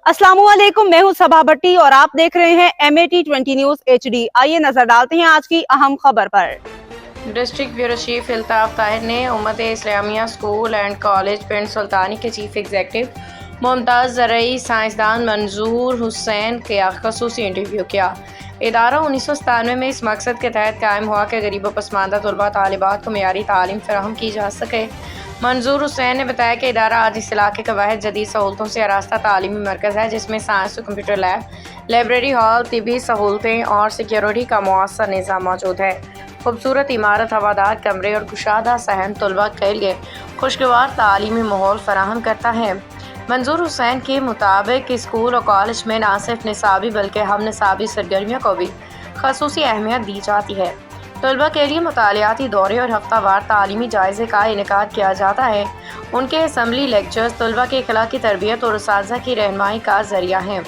अस्सलाम वालेकुम, मैं हूं सबा भट्टी और आप देख रहे हैं MAT20 न्यूज HD। आइए नजर डालते हैं आज की अहम खबर पर। District bureau chief Altaf Tahir ने उम्मत इस्लामिया स्कूल एंड कॉलेज पिंड सुल्तानी के चीफ एग्जीक्यूटिव मुमताज़ ज़रई साइंसदान मंजूर हुसैन का खसूसी इंटरव्यू किया। इदारा 1997 में इस मकसद के तहत कायम हुआ कि गरीब व पसमानदा तलबा तालिबात को मेयारी तालीम फराहम की जा सके। मंजूर हुसैन ने बताया कि इदारा आज इस इलाके का वाहिद जदीद सहूलतों से आरास्ता तालीमी मरकज़ है, जिसमें साइंस और कंप्यूटर लैब, लाइब्रेरी हॉल, तिबी सहूलतें और सिक्योरिटी का मुअस्सर निज़ाम मौजूद है। खूबसूरत इमारत, हवादार कमरे और कुशादा सहन तलबा के लिए खुशगवार तालीमी माहौल फराहम करता है। मंजूर हुसैन के मुताबिक स्कूल और कॉलेज में न सिर्फ निसाबी बल्कि हम निसाबी सरगर्मियों को भी खसूसी अहमियत दी जाती है। तलबा के लिए मुतालियाती दौरे और हफ्तावार तालीमी जायज़े का इनेकाद किया जाता है। उनके असम्बली लेक्चर्स तलबा की अखलाकी तरबियत और उस्ताज़ा की रहनुमाई का ज़रिया हैं।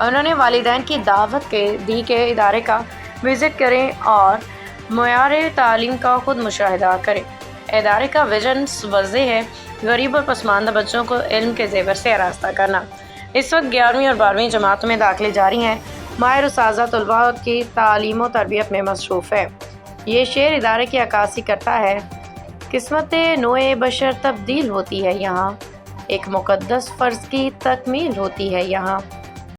उन्होंने वालिदैन की दावत दी के इदारे का विज़िट करें और मुयारे तालीम का खुद मुशाहिदा करें। इदारे का विजन वाज़ेह है, गरीब और पसमानदा बच्चों को इल्म के ज़ेवर से आरास्ता करना। इस वक्त 11वीं और 12वीं जमातों में दाखिले जारी हैं। माहिर उस्ताज़ा तलबा की तालीम और तरबियत में मसरूफ़ है। ये शेर इदारे की अक्कासी करता है, किस्मत नोए बशर तब्दील होती है यहाँ, एक मुक़द्दस फ़र्ज़ की तकमील होती है यहाँ।